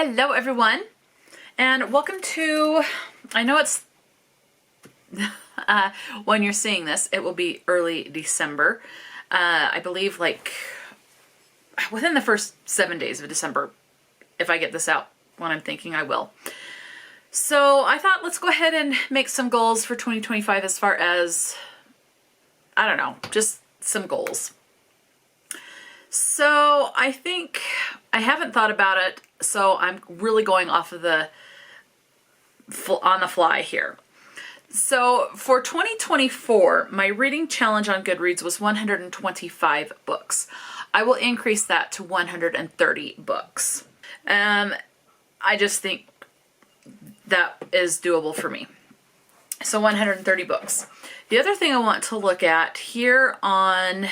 Hello everyone, and welcome to, I know it's, when you're seeing this, it will be early December. I believe like within the first 7 days of December, if I get this out when I'm thinking I will. So I thought let's go ahead and make some goals for 2025 as far as, I don't know, just some goals. So I think I haven't thought about it, so I'm really going off of on the fly here. So for 2024, my reading challenge on Goodreads was 125 books. I will increase that to 130 books. I just think that is doable for me. So 130 books. The other thing I want to look at here on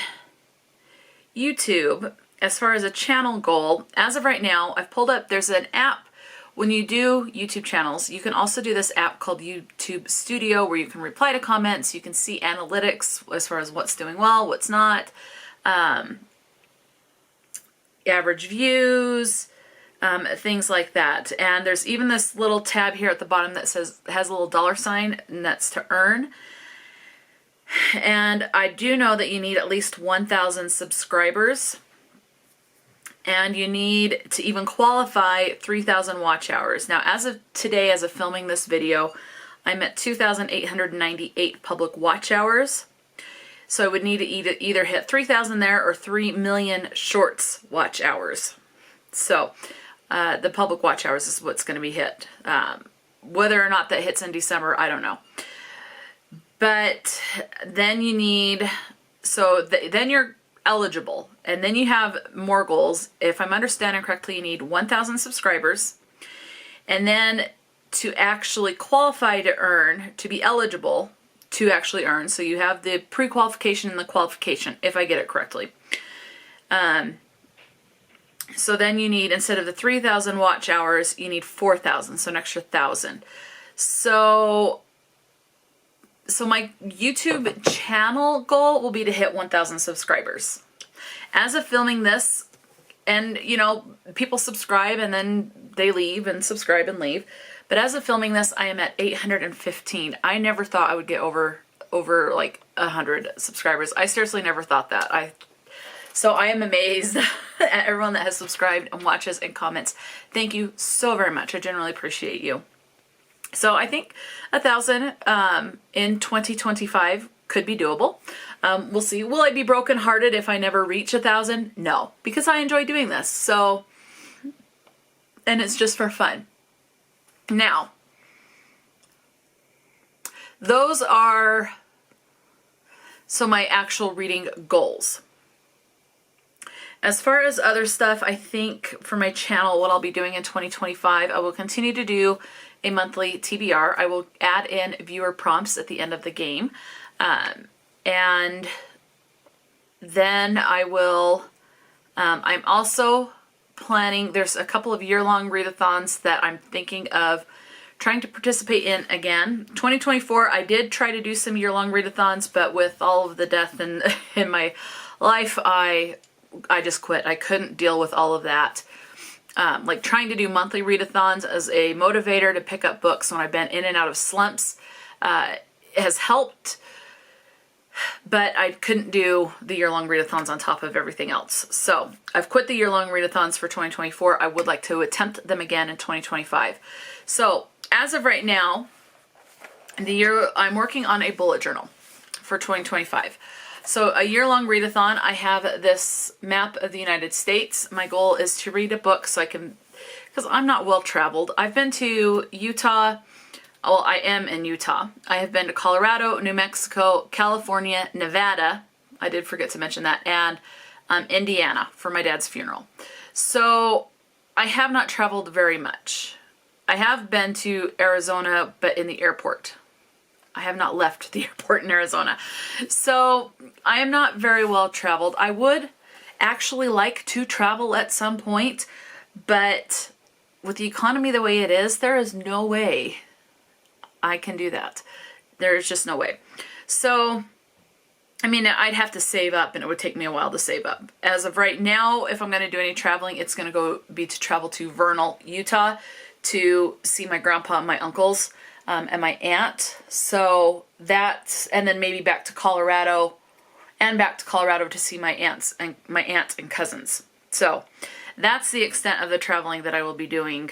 YouTube, as far as a channel goal, as of right now, I've pulled up, there's an app. When you do YouTube channels, you can also do this app called YouTube Studio where you can reply to comments, you can see analytics as far as what's doing well, what's not, average views, things like that. And there's even this little tab here at the bottom that has a little $sign, and that's to earn. And I do know that you need at least 1,000 subscribers, and you need to even qualify 3,000 watch hours. Now, as of today, as of filming this video, I'm at 2,898 public watch hours. So I would need to either hit 3,000 there or 3 million shorts watch hours. So the public watch hours is what's going to be hit. Whether or not that hits in December, I don't know. But then you need, then you're eligible, and then you have more goals. If I'm understanding correctly, you need 1,000 subscribers, and then to actually qualify to earn, to be eligible to actually earn, so you have the pre-qualification and the qualification, if I get it correctly. So then you need, instead of the 3,000 watch hours, you need 4,000, so an extra 1,000. So my YouTube channel goal will be to hit 1,000 subscribers. As of filming this, and you know, people subscribe and then they leave and subscribe and leave. But as of filming this, I am at 815. I never thought I would get over like 100 subscribers. I seriously never thought that. So I am amazed at everyone that has subscribed and watches and comments. Thank you so very much. I genuinely appreciate you. So I think 1,000 in 2025 could be doable. We'll see. Will I be brokenhearted if I never reach 1,000? No, because I enjoy doing this. So, and it's just for fun. Now, those are my actual reading goals. As far as other stuff, I think for my channel, what I'll be doing in 2025, I will continue to do a monthly TBR. I will add in viewer prompts at the end of the game. And then I will, I'm also planning, there's a couple of year-long readathons that I'm thinking of trying to participate in again. 2024, I did try to do some year-long readathons, but with all of the death in my life, I just quit. I couldn't deal with all of that. Like trying to do monthly readathons as a motivator to pick up books when I've been in and out of slumps has helped, but I couldn't do the year-long readathons on top of everything else. So I've quit the year-long readathons for 2024. I would like to attempt them again in 2025. So as of right now, I'm working on a bullet journal for 2025. So a year-long readathon, I have this map of the United States. My goal is to read a book so I can, because I'm not well-traveled. I've been to Utah. Well, I am in Utah. I have been to Colorado, New Mexico, California, Nevada. I did forget to mention that. And Indiana for my dad's funeral. So I have not traveled very much. I have been to Arizona, but in the airport. I have not left the airport in Arizona. So I am not very well traveled. I would actually like to travel at some point, but with the economy the way it is, there is no way I can do that. There is just no way. So I mean, I'd have to save up, and it would take me a while to save up. As of right now, if I'm going to do any traveling, it's going to be to travel to Vernal, Utah, to see my grandpa and my uncles and my aunt. So that's, and then maybe back to Colorado, to see my aunt and cousins. So that's the extent of the traveling that I will be doing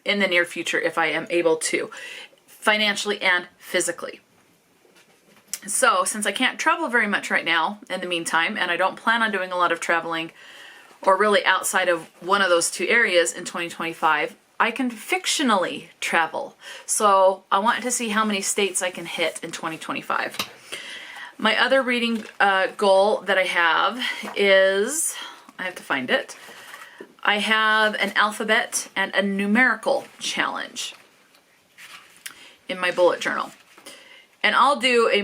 in the near future, if I am able to, financially and physically. So since I can't travel very much right now in the meantime, and I don't plan on doing a lot of traveling or really outside of one of those two areas in 2025, I can fictionally travel. So I want to see how many states I can hit in 2025. My other reading goal that I have is, I have to find it. I have an alphabet and a numerical challenge in my bullet journal. And I'll do a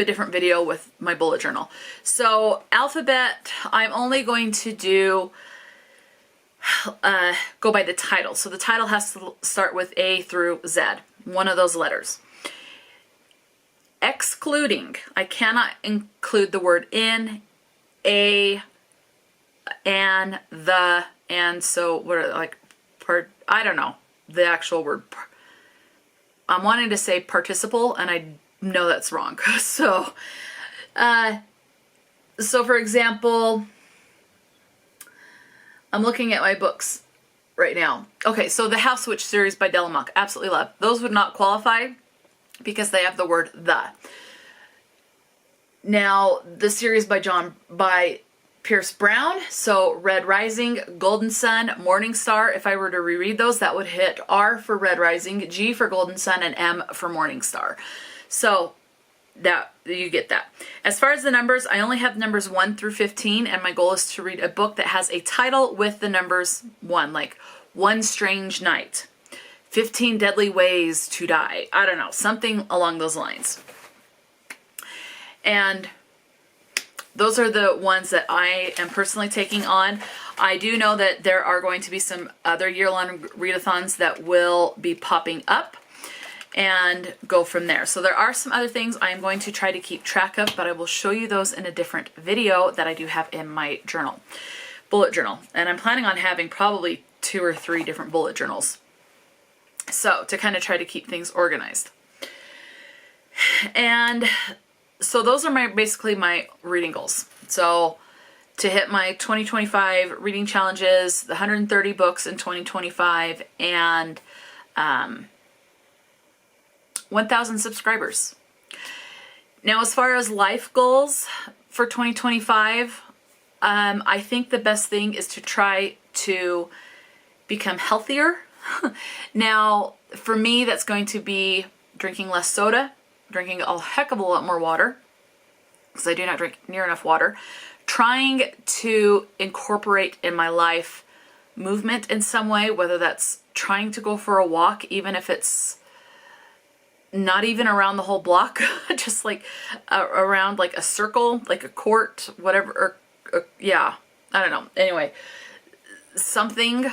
different video with my bullet journal. So alphabet, I'm only going to do, go by the title. So the title has to start with A through Z, one of those letters. Excluding, I cannot include the word in, a, and, the, and so, what are like, I don't know, the actual word. I'm wanting to say participle, and I know that's wrong. So for example, I'm looking at my books right now. Okay, so the House Witch series by Delamock, absolutely love. Those would not qualify because they have the word the. Now, the series by Pierce Brown, so Red Rising, Golden Sun, Morning Star, if I were to reread those, that would hit R for Red Rising, G for Golden Sun, and M for Morning Star. So that you get that. As far as the numbers, I only have numbers 1 through 15, and my goal is to read a book that has a title with the numbers 1, like One Strange Night, 15 Deadly Ways to Die. I don't know, something along those lines. And those are the ones that I am personally taking on. I do know that there are going to be some other year-long readathons that will be popping up and go from there. So there are some other things I'm going to try to keep track of, but I will show you those in a different video that I do have in my journal, bullet journal. And I'm planning on having probably 2 or 3 different bullet journals. So to kind of try to keep things organized. And so those are basically my reading goals. So to hit my 2025 reading challenges, the 130 books in 2025, and 1,000 subscribers. Now, as far as life goals for 2025, I think the best thing is to try to become healthier. Now, for me, that's going to be drinking less soda, drinking a heck of a lot more water, because I do not drink near enough water, trying to incorporate in my life movement in some way, whether that's trying to go for a walk, even if it's not even around the whole block, just like around like a circle, like a court, whatever, yeah, I don't know. Anyway, something,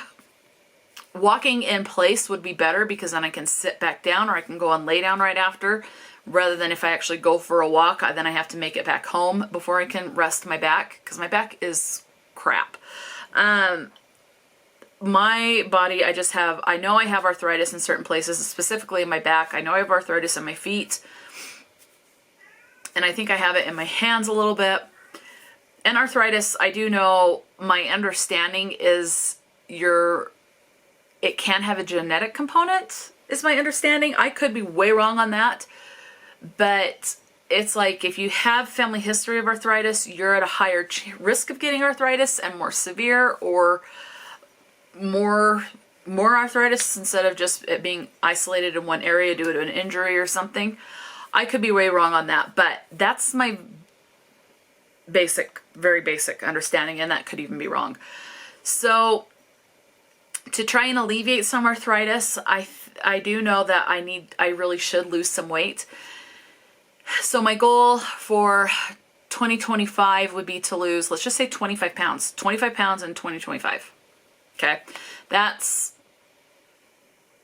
walking in place would be better, because then I can sit back down, or I can go and lay down right after, rather than if I actually go for a walk, then I have to make it back home before I can rest my back, because my back is crap. My body, I know I have arthritis in certain places, specifically in my back. I know I have arthritis in my feet, and I think I have it in my hands a little bit. And arthritis, I do know, my understanding is it can have a genetic component, is my understanding. I could be way wrong on that, but it's like if you have family history of arthritis, you're at a higher risk of getting arthritis, and more severe, or more arthritis, instead of just it being isolated in one area due to an injury or something. I could be way wrong on that, but that's my very basic understanding, and that could even be wrong. So to try and alleviate some arthritis, I do know that I really should lose some weight. So my goal for 2025 would be to lose, let's just say 25 pounds. 25 pounds in 2025. Okay? That's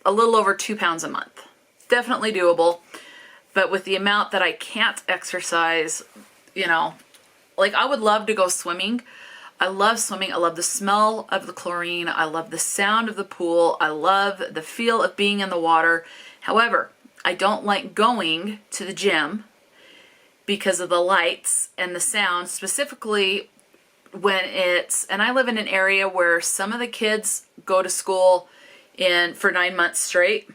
a little over 2 pounds a month. Definitely doable. But with the amount that I can't exercise, like I would love to go swimming. I love swimming. I love the smell of the chlorine. I love the sound of the pool. I love the feel of being in the water. However, I don't like going to the gym because of the lights and the sound, specifically when and I live in an area where some of the kids go to school for 9 months straight.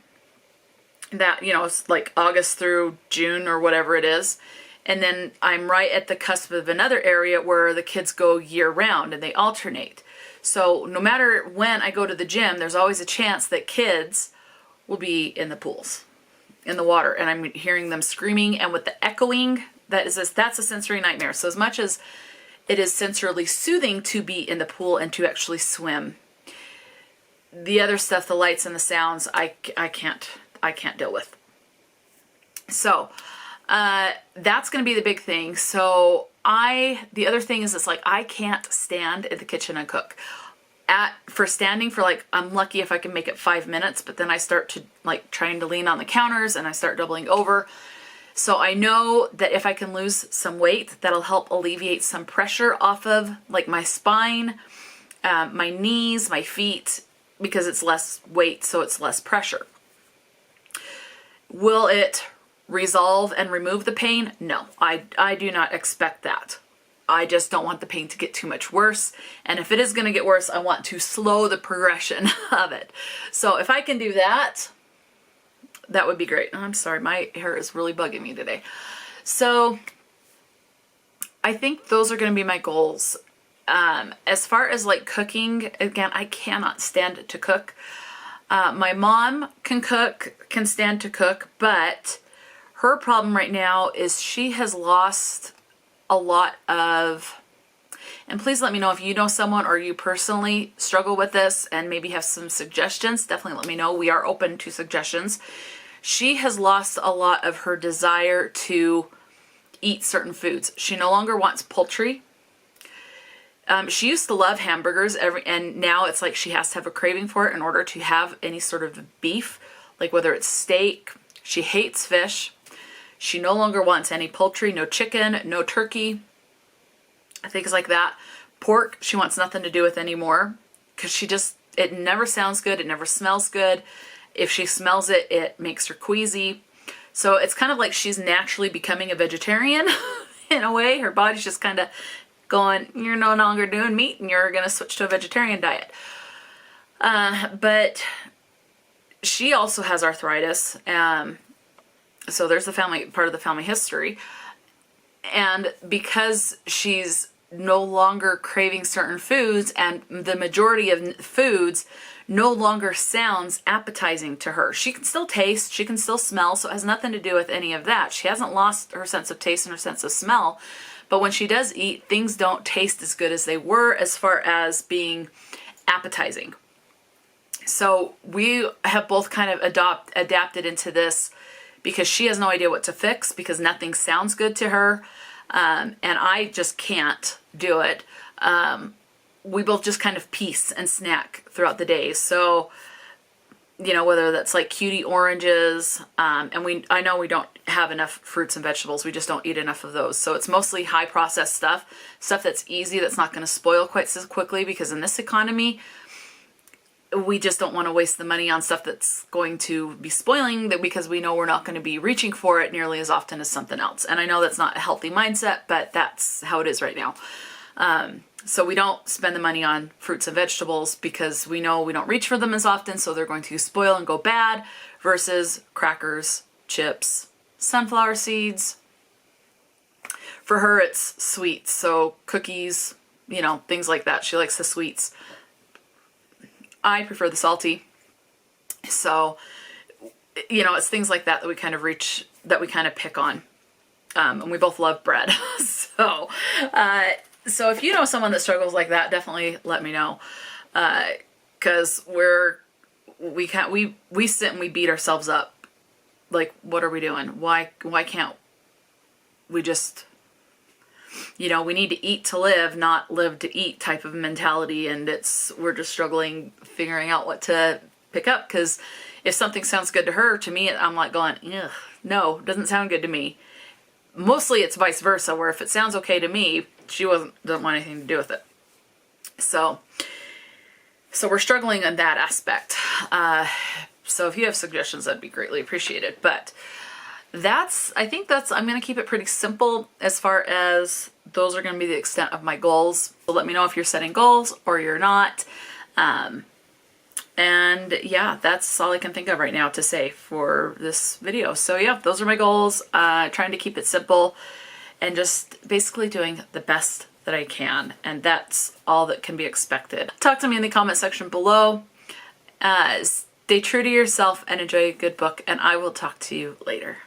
That, it's like August through June or whatever it is. And then I'm right at the cusp of another area where the kids go year round and they alternate. So no matter when I go to the gym, there's always a chance that kids will be in the pools, in the water, and I'm hearing them screaming, and with the echoing, that's a sensory nightmare. So as much as it is sensorily soothing to be in the pool and to actually swim, the other stuff, the lights and the sounds, I can't deal with. So that's going to be the big thing. So the other thing is, it's like I can't stand in the kitchen and cook. For standing for I'm lucky if I can make it 5 minutes, but then I start to trying to lean on the counters and I start doubling over. So I know that if I can lose some weight, that'll help alleviate some pressure off of my spine, my knees, my feet, because it's less weight, so it's less pressure. Will it resolve and remove the pain? No, I do not expect that. I just don't want the pain to get too much worse. And if it is going to get worse, I want to slow the progression of it. So if I can do that, that would be great. I'm sorry, my hair is really bugging me today. So I think those are going to be my goals. As far as cooking, again, I cannot stand to cook. My mom can stand to cook, but her problem right now is she has lost a lot of, and please let me know if you know someone or you personally struggle with this and maybe have some suggestions. Definitely let me know. We are open to suggestions. She has lost a lot of her desire to eat certain foods. She no longer wants poultry. She used to love hamburgers and now it's like she has to have a craving for it in order to have any sort of beef, whether it's steak. She hates fish. She no longer wants any poultry, no chicken, no turkey, things like that. Pork, she wants nothing to do with anymore because it never sounds good. It never smells good. If she smells it, it makes her queasy. So it's kind of like she's naturally becoming a vegetarian in a way. Her body's just kind of going, you're no longer doing meat and you're going to switch to a vegetarian diet. But she also has arthritis. So there's part of the family history. And because she's no longer craving certain foods and the majority of foods no longer sounds appetizing to her. She can still taste, she can still smell, so it has nothing to do with any of that. She hasn't lost her sense of taste and her sense of smell. But when she does eat, things don't taste as good as they were as far as being appetizing. So we have both kind of adapted into this because she has no idea what to fix because nothing sounds good to her. And I just can't do it. We both just kind of piece and snack throughout the day. So, whether that's cutie oranges, and I know we don't have enough fruits and vegetables. We just don't eat enough of those. So it's mostly high processed stuff that's easy, that's not going to spoil quite so quickly because in this economy, we just don't want to waste the money on stuff that's going to be spoiling because we know we're not going to be reaching for it nearly as often as something else. And I know that's not a healthy mindset, but that's how it is right now. So we don't spend the money on fruits and vegetables because we know we don't reach for them as often, so they're going to spoil and go bad, versus crackers, chips, sunflower seeds. For her, it's sweets, so cookies, things like that. She likes the sweets. I prefer the salty. So, it's things like that we kind of pick on. And we both love bread. So if you know someone that struggles like that, definitely let me know. Cause we sit and we beat ourselves up. What are we doing? Why can't we just, we need to eat to live, not live to eat type of mentality. And we're just struggling figuring out what to pick up, because if something sounds good to her, to me, I'm like going, ugh, no, doesn't sound good to me. Mostly it's vice versa, where if it sounds okay to me, she doesn't want anything to do with it. So we're struggling on that aspect. So if you have suggestions, that'd be greatly appreciated. But I think I'm going to keep it pretty simple as far as those are going to be the extent of my goals. So let me know if you're setting goals or you're not. And yeah, that's all I can think of right now to say for this video. So yeah, those are my goals. Trying to keep it simple and just basically doing the best that I can. And that's all that can be expected. Talk to me in the comment section below. Stay true to yourself and enjoy a good book, and I will talk to you later.